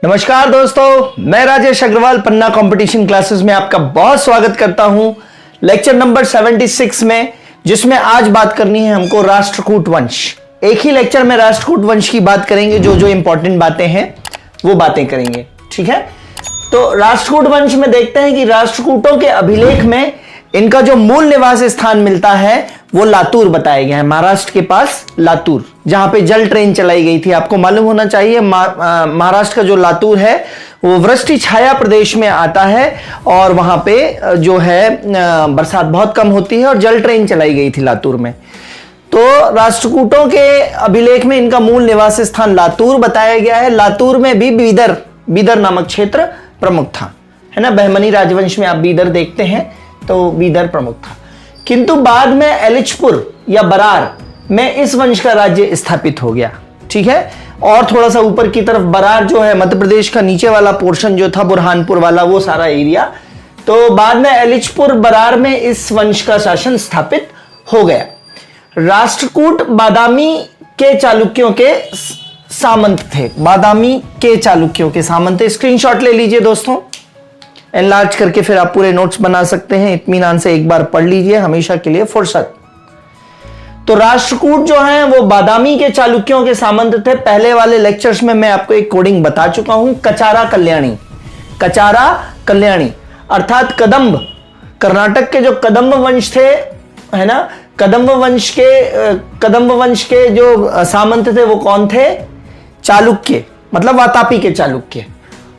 नमस्कार दोस्तों, मैं राजेश अग्रवाल पन्ना कंपटीशन क्लासेस में आपका बहुत स्वागत करता हूं लेक्चर नंबर 76 में, जिसमें आज बात करनी है हमको राष्ट्रकूट वंश। एक ही लेक्चर में राष्ट्रकूट वंश की बात करेंगे, जो जो इंपॉर्टेंट बातें हैं वो बातें करेंगे। ठीक है, तो राष्ट्रकूट वंश में देखते हैं कि राष्ट्रकूटों के अभिलेख में इनका जो मूल निवास स्थान मिलता है वो लातूर बताया गया है। महाराष्ट्र के पास लातूर, जहां पे जल ट्रेन चलाई गई थी। आपको मालूम होना चाहिए महाराष्ट्र का जो लातूर है वो वृष्टि छाया प्रदेश में आता है और वहां पे जो है बरसात बहुत कम होती है और जल ट्रेन चलाई गई थी लातूर में। तो राष्ट्रकूटों के अभिलेख में इनका मूल निवास स्थान लातूर बताया गया है। लातूर में भी बीदर नामक क्षेत्र प्रमुख था, है ना। बहमनी राजवंश में आप बीदर देखते हैं तो बीदर प्रमुख था, किंतु बाद में एलिचपुर या बरार में इस वंश का राज्य स्थापित हो गया। ठीक है, और थोड़ा सा ऊपर की तरफ बरार जो है मध्य प्रदेश का नीचे वाला पोर्शन जो था बुरहानपुर वाला, वो सारा एरिया। तो बाद में एलिचपुर बरार में इस वंश का शासन स्थापित हो गया। राष्ट्रकूट बादामी के चालुक्यों के सामंत थे। बादामी के चालुक्यों के सामंत थे। स्क्रीनशॉट ले लीजिए दोस्तों, एनलार्ज करके फिर आप पूरे नोट्स बना सकते हैं। इत्मीनान से एक बार पढ़ लीजिए, हमेशा के लिए फुर्सत। तो राष्ट्रकूट जो हैं वो बादामी के चालुक्यों के सामंत थे। पहले वाले लेक्चर्स में मैं आपको एक कोडिंग बता चुका हूं, कचारा कल्याणी। कचारा कल्याणी अर्थात कदंब, कर्नाटक के जो कदंब वंश थे, है ना, कदंब वंश के जो सामंत थे वो कौन थे? चालुक्य, मतलब वातापी के चालुक्य।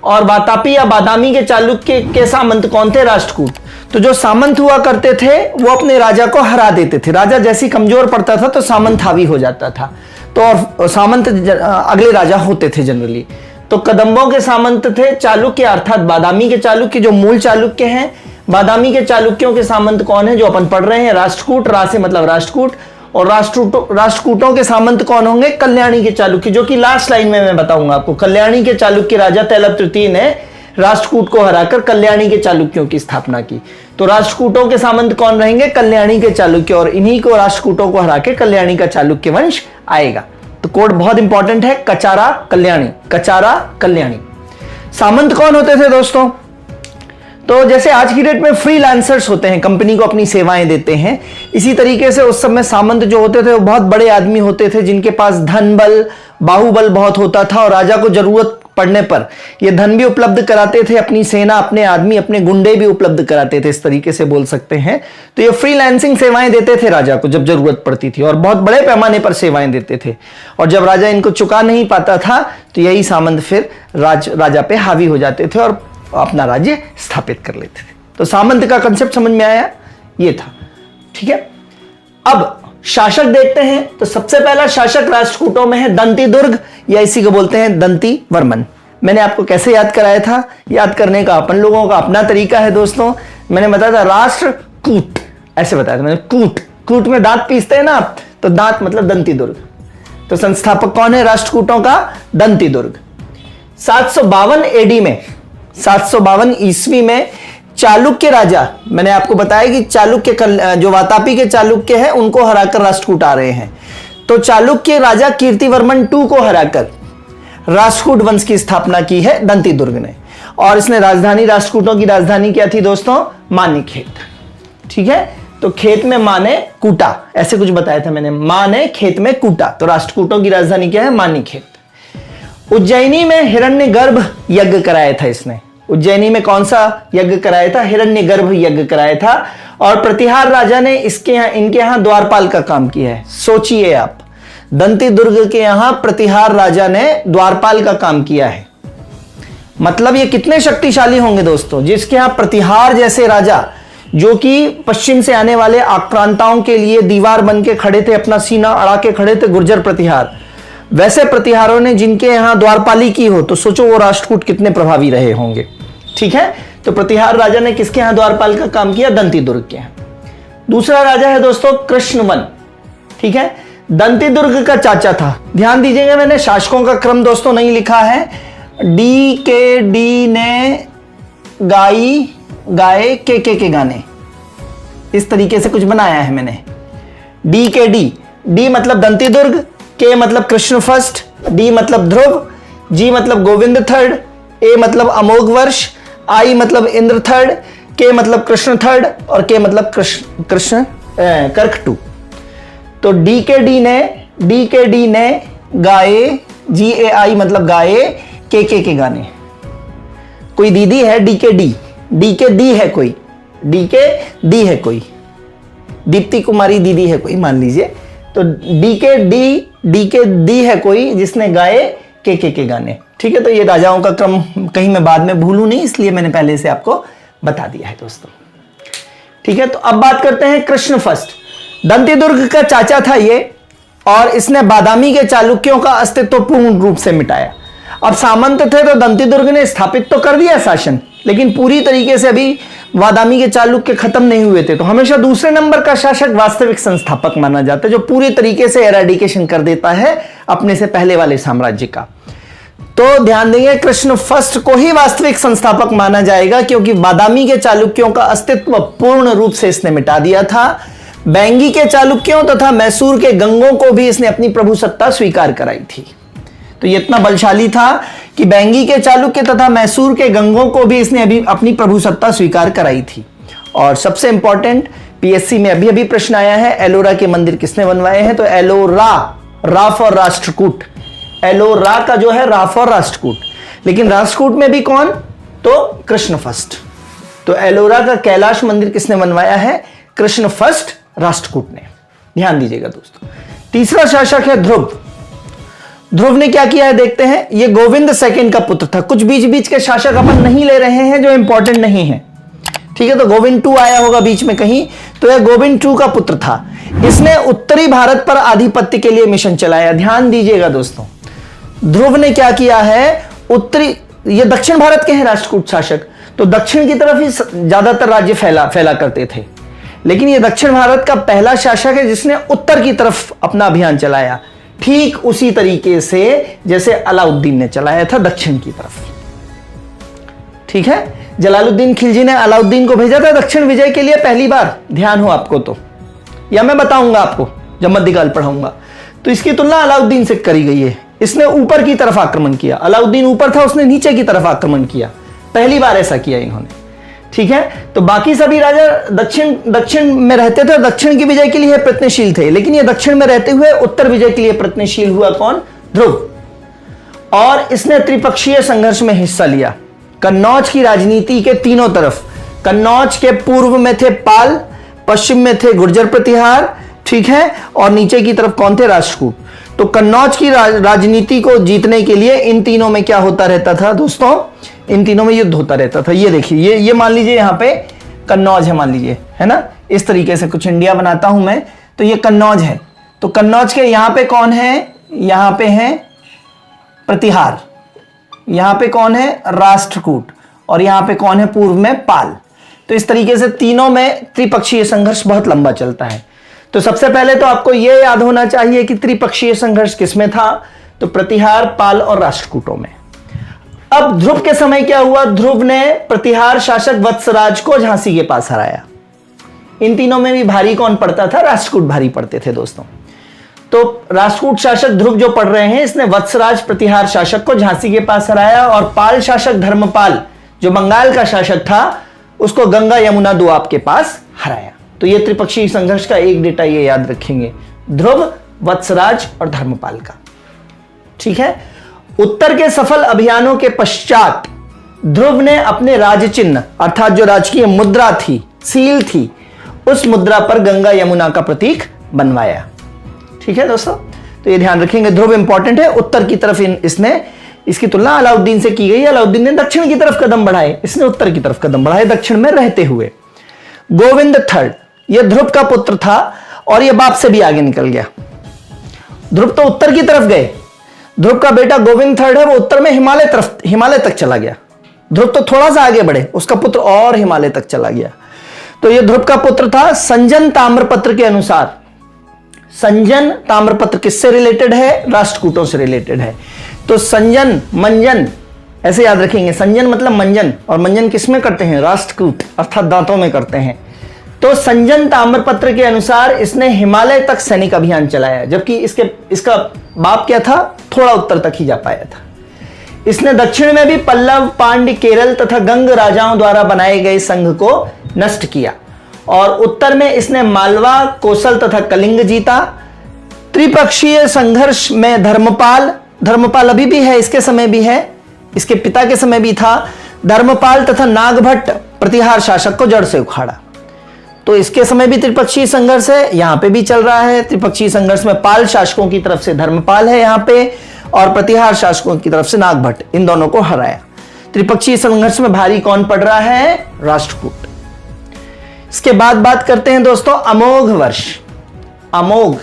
और वातापी या बादामी के चालुक्य के सामंत कौन थे? राष्ट्रकूट। तो जो सामंत हुआ करते थे वो अपने राजा को हरा देते थे। राजा जैसी कमजोर पड़ता था तो सामंत हावी हो जाता था, तो और सामंत अगले राजा होते थे जनरली। तो कदंबों के सामंत थे चालुक्य, अर्थात बादामी के चालुक्य जो मूल चालुक्य हैं। बादामी के चालुक्यों के सामंत कौन है? जो अपन पढ़ रहे हैं, राष्ट्रकूट। रा से मतलब राष्ट्रकूट। और राष्ट्रकूटों के सामंत कौन होंगे? कल्याणी के चालुक्य, जो कि लास्ट लाइन में मैं बताऊंगा आपको। कल्याणी के चालुक्य राजा तैलभ तृतीय ने राष्ट्रकूट को हराकर कल्याणी के चालुक्यों की स्थापना की। तो राष्ट्रकूटों के सामंत कौन रहेंगे? कल्याणी के चालुक्य, और इन्हीं को राष्ट्रकूटों को हरा के कल्याणी का चालुक्य वंश आएगा। तो कोड बहुत इंपॉर्टेंट है, कचारा कल्याणी। कचारा कल्याणी। सामंत कौन होते थे दोस्तों? तो जैसे आज की डेट में फ्रीलांसर्स होते हैं, कंपनी को अपनी सेवाएं देते हैं, इसी तरीके से उस समय सामंत जो होते थे वो बहुत बड़े आदमी होते थे, जिनके पास धन बल, बाहुबल बहुत होता था, और राजा को जरूरत पड़ने पर ये धन भी उपलब्ध कराते थे, अपनी सेना, अपने आदमी, अपने गुंडे भी उपलब्ध कराते थे, इस तरीके से बोल सकते हैं। तो ये फ्रीलांसिंग सेवाएं देते थे राजा को जब जरूरत पड़ती थी, और बहुत बड़े पैमाने पर सेवाएं देते थे। और जब राजा इनको चुका नहीं पाता था तो यही सामंत फिर राजा पे हावी हो जाते थे और अपना राज्य स्थापित कर लेते थे। तो सामंत का कंसेप्ट समझ में आया? ये था। ठीक है, अब शासक देखते हैं। तो सबसे पहला शासक राष्ट्रकूटों में है दंती दुर्ग, या इसी को बोलते हैं दंती वर्मन। मैंने आपको कैसे याद कराया था? याद करने का अपन लोगों का अपना तरीका है दोस्तों। मैंने बताया था राष्ट्रकूट, ऐसे बताया था मैंने। कूट में दांत पीसते हैं ना, तो दांत मतलब दंती दुर्ग। तो संस्थापक कौन है राष्ट्रकूटों का? दंती दुर्ग। 752 एडी में, 752 ईस्वी में चालुक्य राजा, मैंने आपको बताया कि चालुक्य जो वातापी के चालुक्य हैं उनको हराकर राष्ट्रकूट आ रहे हैं। तो चालुक्य राजा कीर्तिवर्मन II को हराकर राष्ट्रकूट वंश की स्थापना की है दंती दुर्ग ने। और इसने राजधानी, राष्ट्रकूटों की राजधानी क्या थी दोस्तों? मानेखेत। ठीक है, तो खेत में माने कूटा, ऐसे कुछ बताया था मैंने। माने खेत में कूटा, तो राष्ट्रकूटों की राजधानी क्या है? मानेखेत। उज्जैनी में हिरण्यगर्भ यज्ञ कराया था इसने। उज्जैनी में कौन सा यज्ञ कराया था? हिरण्यगर्भ यज्ञ कराया था। और प्रतिहार राजा ने इनके यहां द्वारपाल का काम किया है। सोचिए आप, दंती दुर्ग के यहां प्रतिहार राजा ने द्वारपाल का काम किया है। मतलब ये कितने शक्तिशाली होंगे दोस्तों, जिसके यहां प्रतिहार जैसे राजा, जो कि पश्चिम से आने वाले आक्रांताओं के लिए दीवार बन के खड़े थे, अपना सीना अड़ा के खड़े थे, गुर्जर प्रतिहार। वैसे प्रतिहारों ने जिनके यहां द्वारपाली की हो, तो सोचो वो राष्ट्रकूट कितने प्रभावी रहे होंगे। ठीक है, तो प्रतिहार राजा ने किसके यहां द्वारपाल का काम किया? दंती दुर्ग के यहां। दूसरा राजा है दोस्तों कृष्णवन। ठीक है, दंती दुर्ग का चाचा था। ध्यान दीजिएगा, मैंने शासकों का क्रम दोस्तों नहीं लिखा है। डी ने गाए के गाने, इस तरीके से कुछ बनाया है मैंने। डी मतलब दंती दुर्ग, के मतलब कृष्ण फर्स्ट, डी मतलब ध्रुव, जी मतलब गोविंद थर्ड, ए मतलब अमोघ वर्ष, आई मतलब इंद्र थर्ड, के मतलब कृष्ण थर्ड और के मतलब कृष्ण कर्क 2। तो डी के डी ने गाए, GAI मतलब गाए के गाने। कोई दीदी है डी के डी है कोई, डी के डी है कोई, दीप्ति कुमारी दीदी है कोई मान लीजिए, तो डी के डी है कोई जिसने गाए के गाने। ठीक है, तो ये राजाओं का क्रम कहीं मैं बाद में भूलूं नहीं, इसलिए मैंने पहले से आपको बता दिया है दोस्तों। ठीक है, तो अब बात करते हैं कृष्ण फर्स्ट। दंतीदुर्ग का चाचा था ये, और इसने बादामी के चालुक्यों का अस्तित्व पूर्ण रूप से मिटाया। अब सामंत थे तो दंतीदुर्ग ने स्थापित तो कर दिया शासन, लेकिन पूरी तरीके से अभी बादामी के चालुक्य खत्म नहीं हुए थे। तो हमेशा दूसरे नंबर का शासक वास्तविक संस्थापक माना जाता है, जो पूरी तरीके से एराडिकेशन कर देता है अपने से पहले वाले साम्राज्य का। तो ध्यान देंगे, कृष्ण फर्स्ट को ही वास्तविक संस्थापक माना जाएगा, क्योंकि बादामी के चालुक्यों का अस्तित्व पूर्ण रूप से इसने मिटा दिया था। बैंगी के चालुक्यों तथा मैसूर के गंगों को भी इसने अपनी प्रभुसत्ता स्वीकार कराई थी। तो ये इतना बलशाली था कि बैंगी के चालुक्य तथा मैसूर के गंगों को भी इसने अभी अपनी प्रभुसत्ता स्वीकार कराई थी। और सबसे इंपॉर्टेंट, पीएससी में अभी अभी प्रश्न आया है, एलोरा के मंदिर किसने बनवाए हैं? तो एलोरा, रा फॉर राष्ट्रकूट, एलोरा का जो है रा फॉर राष्ट्रकूट, लेकिन राष्ट्रकूट में भी कौन? तो कृष्ण फर्स्ट। तो एलोरा का कैलाश मंदिर किसने बनवाया है? कृष्ण फर्स्ट राष्ट्रकूट ने। ध्यान दीजिएगा दोस्तों। तीसरा शासक है ध्रुव। ध्रुव ने क्या किया है देखते हैं। ये गोविंद सेकंड का पुत्र था। कुछ बीच बीच के शासक अपन नहीं ले रहे हैं जो इंपॉर्टेंट नहीं है, ठीक है। तो गोविंद 2 आया होगा बीच में कहीं, तो यह गोविंद 2 का पुत्र था। इसने उत्तरी भारत पर आधिपत्य के लिए मिशन चलाया। ध्यान दीजिएगा दोस्तों, ध्रुव ने क्या किया है, उत्तरी, ये दक्षिण भारत के हैं राष्ट्रकूट शासक, तो दक्षिण की तरफ ही ज्यादातर राज्य फैला करते थे, लेकिन ये दक्षिण भारत का पहला शासक है जिसने उत्तर की तरफ अपना अभियान चलाया, ठीक उसी तरीके से जैसे अलाउद्दीन ने चलाया था दक्षिण की तरफ। ठीक है, जलालुद्दीन खिलजी ने अलाउद्दीन को भेजा था दक्षिण विजय के लिए पहली बार, ध्यान हो आपको तो, या मैं बताऊंगा आपको जब मध्यकाल पढ़ाऊंगा। तो इसकी तुलना अलाउद्दीन से करी गई है। इसने ऊपर की तरफ आक्रमण किया, अलाउद्दीन ऊपर था, उसने नीचे की तरफ आक्रमण किया, पहली बार ऐसा किया इन्होंने। ठीक है, तो बाकी सभी राजा दक्षिण में रहते थे, दक्षिण की विजय के लिए प्रयत्नशील थे, लेकिन ये दक्षिण में रहते हुए उत्तर विजय के लिए प्रयत्नशील हुआ कौन? ध्रुव। और इसने त्रिपक्षीय संघर्ष में हिस्सा लिया। कन्नौज की राजनीति के तीनों तरफ, कन्नौज के पूर्व में थे पाल, पश्चिम में थे गुर्जर प्रतिहार, ठीक है, और नीचे की तरफ कौन थे? राष्ट्रकूट। तो कन्नौज की राजनीति को जीतने के लिए इन तीनों में क्या होता रहता था दोस्तों? इन तीनों में युद्ध होता रहता था। ये देखिए, ये मान लीजिए यहाँ पे कन्नौज है, मान लीजिए, है ना, इस तरीके से कुछ इंडिया बनाता हूं मैं, तो ये कन्नौज है। तो कन्नौज के यहाँ पे कौन है? यहाँ पे है प्रतिहार, यहाँ पे कौन है? राष्ट्रकूट, और यहाँ पे कौन है? पूर्व में पाल। तो इस तरीके से तीनों में त्रिपक्षीय संघर्ष बहुत लंबा चलता है। तो सबसे पहले तो आपको यह याद होना चाहिए कि त्रिपक्षीय संघर्ष किसमें था? तो प्रतिहार, पाल और राष्ट्रकूटों में। अब ध्रुव के समय क्या हुआ? ध्रुव ने प्रतिहार शासक वत्सराज को झांसी के पास हराया। इन तीनों में भी भारी कौन पड़ता था? राष्ट्रकूट भारी पड़ते थे दोस्तों। तो राष्ट्रकूट शासक ध्रुव जो पढ़ रहे हैं, इसने वत्सराज प्रतिहार शासक को झांसी के पास हराया, और पाल शासक धर्मपाल जो बंगाल का शासक था, उसको गंगा यमुना दोआब के पास हराया। तो ये त्रिपक्षीय संघर्ष का एक डेटा ये याद रखेंगे, ध्रुव, वत्सराज और धर्मपाल का। ठीक है, उत्तर के सफल अभियानों के पश्चात ध्रुव ने अपने राज चिन्ह, अर्थात जो राजकीय मुद्रा थी, सील थी, उस मुद्रा पर गंगा यमुना का प्रतीक बनवाया। ठीक है दोस्तों, तो ये ध्यान रखेंगे, ध्रुव इंपॉर्टेंट है। उत्तर की तरफ इसने, इसकी तुलना अलाउद्दीन से की गई। अलाउद्दीन ने दक्षिण की तरफ कदम बढ़ाए, इसने उत्तर की तरफ कदम बढ़ाए, दक्षिण में रहते हुए। गोविंद थर्ड, यह ध्रुव का पुत्र था और यह बाप से भी आगे निकल गया। ध्रुव तो उत्तर की तरफ गए, ध्रुव का बेटा गोविंद थर्ड है, वो उत्तर में हिमालय तक चला गया। ध्रुव तो थोड़ा सा आगे बढ़े, उसका पुत्र और हिमालय तक चला गया। तो यह ध्रुव का पुत्र था। संजन ताम्रपत्र के अनुसार, संजन ताम्रपत्र किससे रिलेटेड है? राष्ट्रकूटों से रिलेटेड है। तो संजन, मंजन, ऐसे याद रखेंगे, संजन मतलब मंजन, और मंजन किसमें करते हैं? राष्ट्रकूट, अर्थात दांतों में करते हैं। तो संजन ताम्रपत्र के अनुसार इसने हिमालय तक सैनिक अभियान चलाया, जबकि इसका बाप क्या था? थोड़ा उत्तर तक ही जा पाया था। इसने दक्षिण में भी पल्लव, पांड्य, केरल तथा गंग राजाओं द्वारा बनाए गए संघ को नष्ट किया और उत्तर में इसने मालवा, कोसल तथा कलिंग जीता। त्रिपक्षीय संघर्ष में धर्मपाल अभी भी है, इसके समय भी है, इसके पिता के समय भी था, धर्मपाल तथा नागभट्ट प्रतिहार शासक को जड़ से उखाड़ा। तो इसके समय भी त्रिपक्षीय संघर्ष है, यहां पे भी चल रहा है। त्रिपक्षीय संघर्ष में पाल शासकों की तरफ से धर्मपाल है यहां पे, और प्रतिहार शासकों की तरफ से नागभट्ट, इन दोनों को हराया। त्रिपक्षीय संघर्ष में भारी कौन पड़ रहा है? राष्ट्रकूट। इसके बाद बात करते हैं दोस्तों अमोघ वर्ष। अमोघ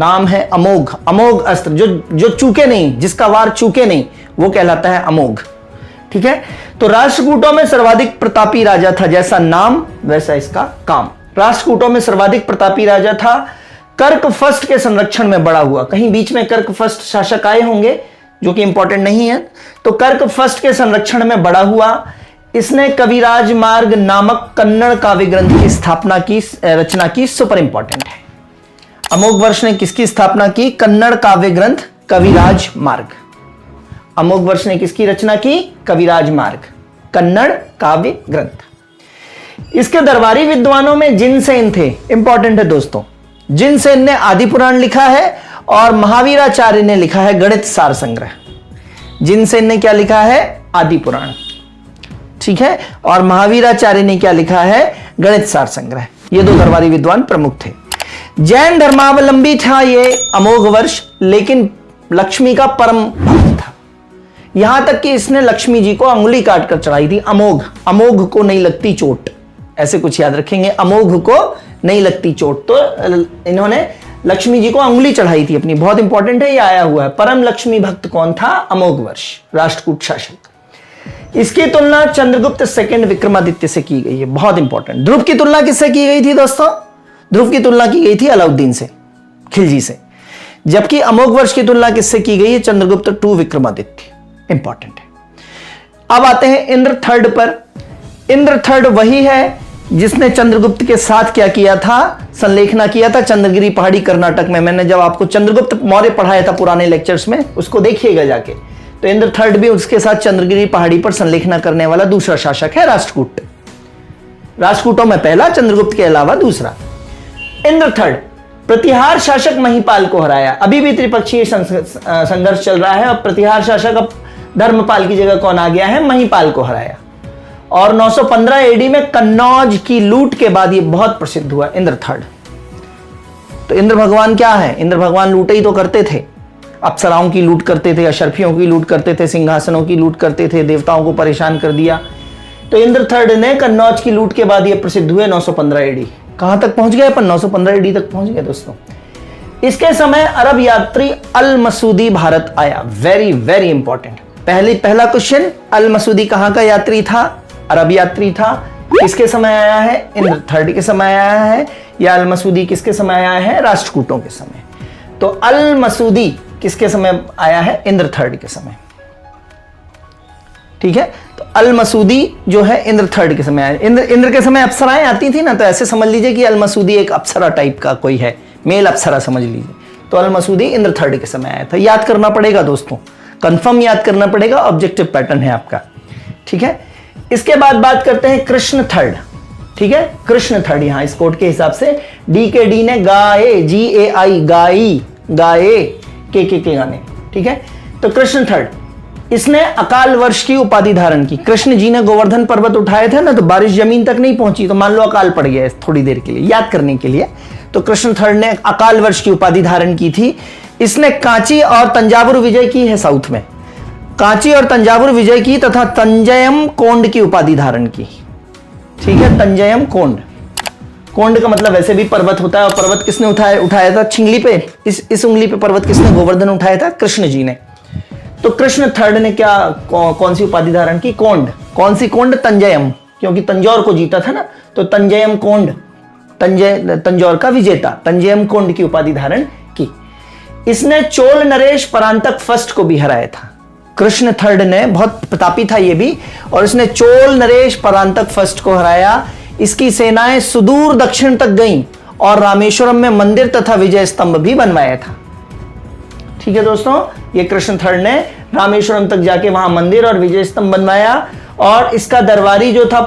नाम है, अमोघ अस्त्र, जो चूके नहीं, जिसका वार चूके नहीं, वो कहलाता है अमोघ। ठीक है, तो राष्ट्रकूटों में सर्वाधिक प्रतापी राजा था, जैसा नाम वैसा इसका काम। राष्ट्रकूटों में सर्वाधिक प्रतापी राजा था, कर्क फर्स्ट के संरक्षण में बड़ा हुआ। कहीं बीच में कर्क फर्स्ट शासक आए होंगे जो कि इंपॉर्टेंट नहीं है, तो कर्क फर्स्ट के संरक्षण में बड़ा हुआ। इसने कविराज मार्ग नामक कन्नड़ काव्य ग्रंथ की स्थापना की, रचना की, सुपर इंपॉर्टेंट है। अमोघ वर्ष ने किसकी स्थापना की? कन्नड़ काव्य ग्रंथ कविराज मार्ग। अमोघ वर्ष ने किसकी रचना की? कविराज मार्ग, कन्नड़ काव्य ग्रंथ। इसके दरबारी विद्वानों में जिनसेन थे, इंपॉर्टेंट है दोस्तों। जिनसेन ने आदि पुराण लिखा है और महावीराचार्य ने लिखा है गणित सार संग्रह। जिनसेन ने क्या लिखा है? आदि पुराण, ठीक है, और महावीराचार्य ने क्या लिखा है? गणित सार संग्रह। ये दो दरबारी विद्वान प्रमुख थे। जैन धर्मावलंबी था ये अमोघ वर्ष, लेकिन लक्ष्मी का परम भक्त था। यहां तक कि इसने लक्ष्मी जी को अंगुली काटकर चढ़ाई थी। अमोघ को नहीं लगती चोट, ऐसे कुछ याद रखेंगे, अमोघ को नहीं लगती चोट। तो इन्होंने लक्ष्मी जी को अंगुली चढ़ाई थी अपनी, बहुत इंपॉर्टेंट है, ये आया हुआ है। परम लक्ष्मी भक्त कौन था? अमोघ वर्ष, राष्ट्रकूट शासक। इसकी तुलना चंद्रगुप्त सेकंड विक्रमादित्य से की गई है, बहुत इंपॉर्टेंट। ध्रुव की तुलना किससे की गई थी दोस्तों? ध्रुव की तुलना की गई थी अलाउद्दीन से, खिलजी से। जबकि अमोघ वर्ष की तुलना किससे की गई है? चंद्रगुप्त टू विक्रमादित्य, इंपॉर्टेंट है। अब आते हैं इंद्र थर्ड पर। इंद्र थर्ड वही है जिसने चंद्रगुप्त के साथ क्या किया था? संलेखना किया था चंद्रगिरी पहाड़ी कर्नाटक में। मैंने जब आपको चंद्रगुप्त मौर्य पढ़ाया था पुराने लेक्चर्स में, उसको देखिएगा जाके। तो इंद्र थर्ड भी उसके साथ चंद्रगिरी पहाड़ी पर संलेखना करने वाला दूसरा शासक है राष्ट्रकूट। राष्ट्रकूटों में पहला, चंद्रगुप्त के अलावा दूसरा। इंद्र थर्ड प्रतिहार शासक महिपाल को हराया। अभी भी त्रिपक्षीय संघर्ष चल रहा है और प्रतिहार शासक अब धर्मपाल की जगह कौन आ गया है? महिपाल को हराया। और 915 एडी में कन्नौज की लूट के बाद ये बहुत प्रसिद्ध हुआ इंद्र थर्ड। तो इंद्र भगवान क्या है? इंद्र भगवान लूटे ही तो करते थे, अप्सराओं की लूट करते थे, अशरफियों की लूट करते थे, सिंहासनों की लूट करते थे, देवताओं को परेशान कर दिया। तो इंद्र थर्ड ने कन्नौज की लूट के बाद ये प्रसिद्ध हुए 915 एडी। कहां तक पहुंच गए अपन? 915 एडी तक पहुंच गए दोस्तों। इसके समय अरब यात्री अल मसूदी भारत आया, वेरी वेरी इंपॉर्टेंट। पहला क्वेश्चन, अल मसूदी कहां का यात्री था? अरब यात्री था। किसके समय आया है? इंद्र थर्ड के समय आया है। या अल मसूदी किसके समय आया है? राष्ट्रकूटों के समय। तो अल मसूदी किसके समय आया है? इंद्र थर्ड के समय, ठीक है। तो अल मसूदी जो है इंद्र थर्ड के समय आया। इंद्र के समय अप्सराएं आती थी ना, तो ऐसे समझ लीजिए कि अल मसूदी एक अप्सरा टाइप का कोई है, मेल अप्सरा समझ लीजिए। तो अल मसूदी इंद्र थर्ड के समय आया था। याद करना पड़ेगा दोस्तों, कंफर्म याद करना पड़ेगा, ऑब्जेक्टिव पैटर्न है आपका, ठीक है। इसके बाद बात करते हैं कृष्ण थर्ड, ठीक है। कृष्ण थर्ड यहां इस कोड के हिसाब से डी ने गाए, GAI गाए के गाने, ठीक है। तो कृष्ण थर्ड, इसने अकाल वर्ष की उपाधि धारण की। कृष्ण जी ने गोवर्धन पर्वत उठाए थे ना, तो बारिश जमीन तक नहीं पहुंची, तो मान लो अकाल पड़ गया थोड़ी देर के लिए, याद करने के लिए। तो कृष्ण थर्ड ने अकाल वर्ष की उपाधि धारण की थी। इसने कांची और तंजावुर विजय की है साउथ में, कांची और तंजावुर विजय की तथा तंजयम कोंड की उपाधि धारण की, ठीक है। तंजयम कोंड, कोंड का मतलब वैसे भी पर्वत होता है, और पर्वत किसने उठाया था? छिंगली पे, इस उंगली पे पर्वत किसने? गोवर्धन उठाया था, कृष्ण जी ने। तो कृष्ण थर्ड ने क्या कौन सी उपाधि धारण की? कोंड। कौन सी कोंड? तंजयम, क्योंकि तंजौर को जीता था ना, तो तंजयम कोंड, तंजौर का विजेता, तंजयम कोंड की उपाधि धारण की। इसने चोल नरेश परांतक फर्स्ट को भी हराया था। कृष्ण थर्ड ने, बहुत प्रतापी था ये भी, और इसने चोल नरेश परांतक फर्स्ट को हराया। इसकी सेनाएं सुदूर दक्षिण तक गईं और रामेश्वरम में मंदिर तथा विजय स्तंभ भी बनवाया था, ठीक है दोस्तों। ये कृष्ण थर्ड ने रामेश्वरम तक जाके वहां मंदिर और विजय स्तंभ बनवाया। और इसका दरबारी जो था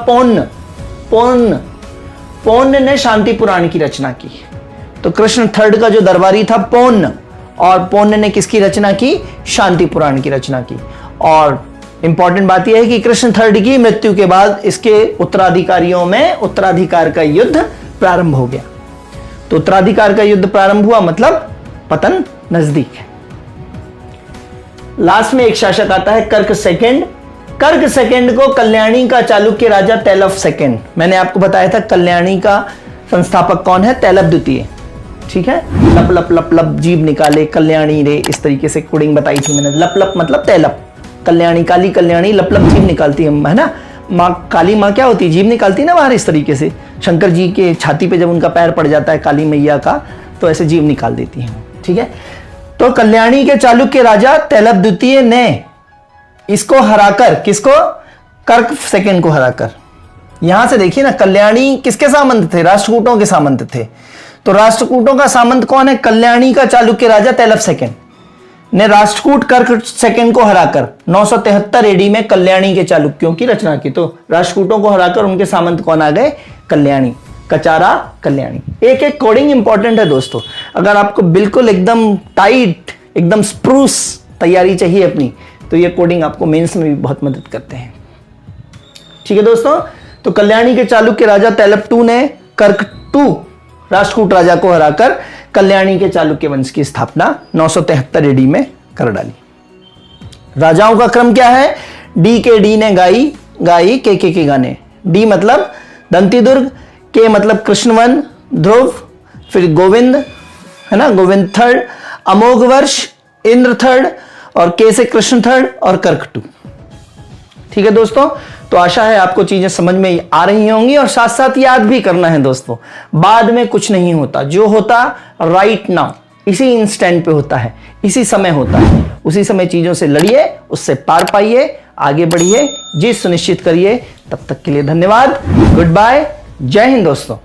पौन्न ने शांति पुराण की रचना की। तो कृष्ण थर्ड का जो दरबारी था पौन्न, और पौन्न ने किसकी रचना की? शांति पुराण की रचना की। और इंपॉर्टेंट बात यह है कि कृष्ण थर्ड की मृत्यु के बाद इसके उत्तराधिकारियों में उत्तराधिकार का युद्ध प्रारंभ हो गया। तो उत्तराधिकार का युद्ध प्रारंभ हुआ मतलब पतन नजदीक है। लास्ट में एक शासक आता है कर्क सेकंड। कर्क सेकंड को कल्याणी का चालुक्य राजा तैलफ सेकंड, मैंने आपको बताया था कल्याणी का संस्थापक कौन है? तैलफ द्वितीय। ठीक है, लप लप लप लप जीभ निकाले कल्याणी रे, इस तरीके से कोडिंग बताई थी मैंने। लप लप मतलब तैलफ, कल्याणी काली कल्याणी, लप लप जीभ निकालती है ना। माँ काली माँ क्या होती है? जीभ निकालती है ना बाहर इस तरीके से। शंकर जी के छाती पे जब उनका पैर पड़ जाता है काली मैया का, तो ऐसे जीभ निकाल देती है। ठीक है, तो कल्याणी के चालुक्य राजा तैलफ द्वितीय ने इसको हराकर, किसको? कर्क सेकंड को हराकर। यहां से देखिए ना, कल्याणी किसके सामंत थे? राष्ट्रकूटों के सामंत थे। तो राष्ट्रकूटों का सामंत कौन है? कल्याणी का चालुक्य राजा तैलफ सेकंड ने राष्ट्रकूट कर्क सेकंड को हराकर 973 एडी में कल्याणी के चालुक्यों की रचना की। तो राष्ट्रकूटों को हराकर उनके सामंत कौन आ गए? कल्याणी, कचारा कल्याणी। एक एक कोडिंग इंपॉर्टेंट है दोस्तों। अगर आपको बिल्कुल एकदम टाइट, एकदम स्प्रूस तैयारी चाहिए अपनी, तो ये कोडिंग आपको मेंस में भी बहुत मदद करते हैं। ठीक है दोस्तों, तो कल्याणी के चालुक्य राजा तैलफ टू ने कर्क टू राष्ट्रकूट राजा को हराकर कल्याणी के चालुक्य वंश की स्थापना 973 एडी में कर डाली। राजाओं का क्रम क्या है? डी के डी ने गाई के गाने। डी मतलब दंतीदुर्ग, के मतलब कृष्णवन, ध्रुव, फिर गोविंद है ना, गोविंद थर्ड, अमोघ वर्ष, इंद्र थर्ड, और के से कृष्ण थर्ड, और कर्क टू। ठीक है दोस्तों, तो आशा है आपको चीजें समझ में आ रही होंगी, और साथ साथ याद भी करना है दोस्तों। बाद में कुछ नहीं होता, जो होता राइट नाउ, इसी इंस्टेंट पे होता है, इसी समय होता है। उसी समय चीजों से लड़िए, उससे पार पाइए, आगे बढ़िए, जीत सुनिश्चित करिए। तब तक के लिए धन्यवाद, गुड बाय, जय हिंद दोस्तों।